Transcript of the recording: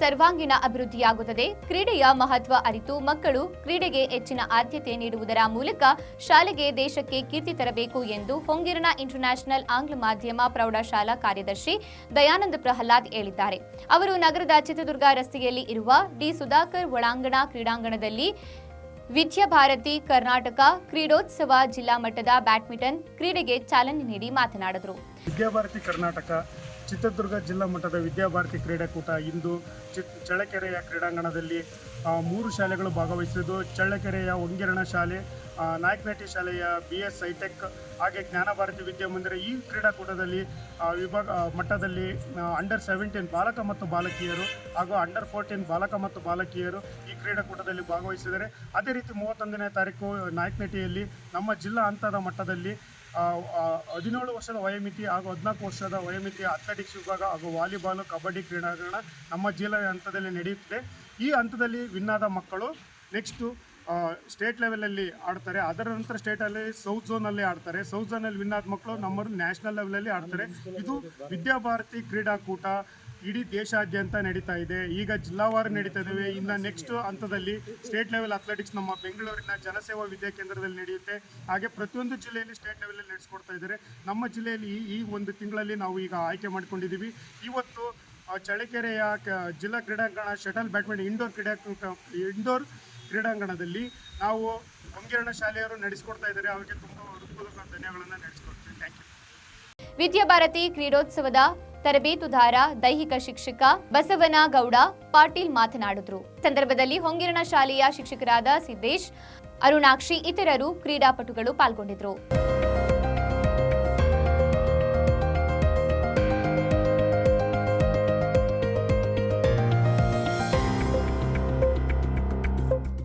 ಸರ್ವಾಂಗೀಣ ಅಭಿವೃದ್ಧಿಯಾಗುತ್ತದೆ. ಕ್ರೀಡೆಯ ಮಹತ್ವ ಅರಿತು ಮಕ್ಕಳು ಕ್ರೀಡೆಗೆ ಹೆಚ್ಚಿನ ಆದ್ಯತೆ ನೀಡುವುದರ ಮೂಲಕ ಶಾಲೆಗೆ ದೇಶಕ್ಕೆ ಕೀರ್ತಿ ತರಬೇಕು ಎಂದು ಹೊಂಗೀರಣ ಇಂಟರ್ನ್ಯಾಷನಲ್ ಆಂಗ್ಲ ಮಾಧ್ಯಮ ಪ್ರೌಢಶಾಲಾ ಕಾರ್ಯದರ್ಶಿ ದಯಾನಂದ ಪ್ರಹ್ಲಾದ್ ಹೇಳಿದ್ದಾರೆ. ಅವರು ನಗರದ ಚಿತ್ರದುರ್ಗ ರಸ್ತೆಯಲ್ಲಿ ಇರುವ ಡಿ ಸುಧಾಕರ್ ಒಳಾಂಗಣ ಕ್ರೀಡಾಂಗಣದಲ್ಲಿ ವಿದ್ಯಾಭಾರತಿ ಕರ್ನಾಟಕ ಕ್ರೀಡೋತ್ಸವ ಜಿಲ್ಲಾ ಮಟ್ಟದ ಬ್ಯಾಡ್ಮಿಂಟನ್ ಕ್ರೀಡೆಗೆ ಚಾಲನೆ ನೀಡಿ ಮಾತನಾಡಿದರು. ವಿದ್ಯಾಭಾರತಿ ಕರ್ನಾಟಕ ಚಿತ್ರದುರ್ಗ ಜಿಲ್ಲಾ ಮಟ್ಟದ ವಿದ್ಯಾಭಾರತಿ ಕ್ರೀಡಾಕೂಟ ಇಂದು ಚಳ್ಳಕೆರೆಯ ಕ್ರೀಡಾಂಗಣದಲ್ಲಿ 3 ಶಾಲೆಗಳು ಭಾಗವಹಿಸಿದ್ದು, ಚಳ್ಳಕೆರೆಯ ಹೊಂಗೀರಣ ಶಾಲೆ, ನಾಯಕನಹಟ್ಟಿ ಶಾಲೆಯ BS ಹೈಟೆಕ್ ಹಾಗೆ ಜ್ಞಾನಭಾರತಿ ವಿದ್ಯಾಮಂದಿರ ಈ ಕ್ರೀಡಾಕೂಟದಲ್ಲಿ ವಿಭಾಗ ಮಟ್ಟದಲ್ಲಿ ಅಂಡರ್ 17 ಬಾಲಕ ಮತ್ತು ಬಾಲಕಿಯರು ಹಾಗೂ ಅಂಡರ್ 14 ಬಾಲಕ ಮತ್ತು ಬಾಲಕಿಯರು ಈ ಕ್ರೀಡಾಕೂಟದಲ್ಲಿ ಭಾಗವಹಿಸಿದ್ದಾರೆ. ಅದೇ ರೀತಿ 31ನೇ ತಾರೀಕು ನಾಯಕನಹಟ್ಟಿಯಲ್ಲಿ ನಮ್ಮ ಜಿಲ್ಲಾ ಹಂತದ ಮಟ್ಟದಲ್ಲಿ 17 ವರ್ಷದ ವಯೋಮಿತಿ ಹಾಗೂ 14 ವರ್ಷದ ವಯೋಮಿತಿಯ ಅಥ್ಲೆಟಿಕ್ಸ್ ವಿಭಾಗ ಹಾಗೂ ವಾಲಿಬಾಲ್, ಕಬಡ್ಡಿ ಕ್ರೀಡಾಂಗಣ ನಮ್ಮ ಜಿಲ್ಲಾ ಹಂತದಲ್ಲಿ ನಡೆಯುತ್ತದೆ. ಈ ಹಂತದಲ್ಲಿ ವಿನ್ ಆದ ಮಕ್ಕಳು ನೆಕ್ಸ್ಟು ಸ್ಟೇಟ್ ಲೆವೆಲಲ್ಲಿ ಆಡ್ತಾರೆ. ಅದರ ನಂತರ ಸ್ಟೇಟಲ್ಲಿ ಸೌತ್ ಝೋನಲ್ಲಿ ಆಡ್ತಾರೆ. ಸೌತ್ ಝೋನಲ್ಲಿ ವಿನ್ ಆದ ಮಕ್ಕಳು ನಮ್ಮರು ನ್ಯಾಷನಲ್ ಲೆವೆಲಲ್ಲಿ ಆಡ್ತಾರೆ. ಇದು ವಿದ್ಯಾಭಾರತಿ ಕ್ರೀಡಾಕೂಟ ಇಡೀ ದೇಶಾದ್ಯಂತ ನಡೀತಾ ಇದೆ. ಈಗ ಜಿಲ್ಲಾವಾರು ನಡೀತಾ ಇದ್ದೇವೆ. ಇನ್ನು ನೆಕ್ಸ್ಟ್ ಹಂತದಲ್ಲಿ ಸ್ಟೇಟ್ ಲೆವೆಲ್ ಅಥ್ಲೆಟಿಕ್ಸ್ ನಮ್ಮ ಬೆಂಗಳೂರಿನ ಜನಸೇವಾ ವಿದ್ಯಾಕೇಂದ್ರದಲ್ಲಿ ನಡೆಯುತ್ತೆ. ಹಾಗೆ ಪ್ರತಿಯೊಂದು ಜಿಲ್ಲೆಯಲ್ಲಿ ಸ್ಟೇಟ್ ಲೆವೆಲಲ್ಲಿ ನಡೆಸ್ಕೊಡ್ತಾ ಇದ್ದಾರೆ. ನಮ್ಮ ಜಿಲ್ಲೆಯಲ್ಲಿ ಈ ಒಂದು ತಿಂಗಳಲ್ಲಿ ನಾವು ಈಗ ಆಯ್ಕೆ ಮಾಡ್ಕೊಂಡಿದ್ದೀವಿ. ಇವತ್ತು ಚಳ್ಳಕೆರೆಯ ಜಿಲ್ಲಾ ಕ್ರೀಡಾಂಗಣ ಶಟಲ್ ಬ್ಯಾಡ್ಮಿಂಟನ್ ಇಂಡೋರ್ ಕ್ರೀಡಾಂಗಣದಲ್ಲಿ ನಾವು ಹೊಂಗೀರಣ ಶಾಲೆಯವರು ನಡೆಸಿಕೊಡ್ತಾ ಇದ್ದಾರೆ. ಅವರಿಗೆ ತುಂಬ ಹೃತ್ಪೂರ್ವಕ ಧನ್ಯವಾದಗಳನ್ನು ನಡೆಸಿಕೊಡ್ತೀವಿ. Thank you. ವಿದ್ಯಾಭಾರತಿ ಕ್ರೀಡೋತ್ಸವದ ತರಬೇತುದಾರ ದೈಹಿಕ ಶಿಕ್ಷಕ ಬಸವನಗೌಡ ಪಾಟೀಲ್ ಮಾತನಾಡಿದರು. ಸಂದರ್ಭದಲ್ಲಿ ಹೊಂಗೀರಣ ಶಾಲೆಯ ಶಿಕ್ಷಕರಾದ ಸಿದ್ದೇಶ್, ಅರುಣಾಕ್ಷಿ ಇತರರು ಕ್ರೀಡಾಪಟುಗಳು ಪಾಲ್ಗೊಂಡಿದ್ದರು.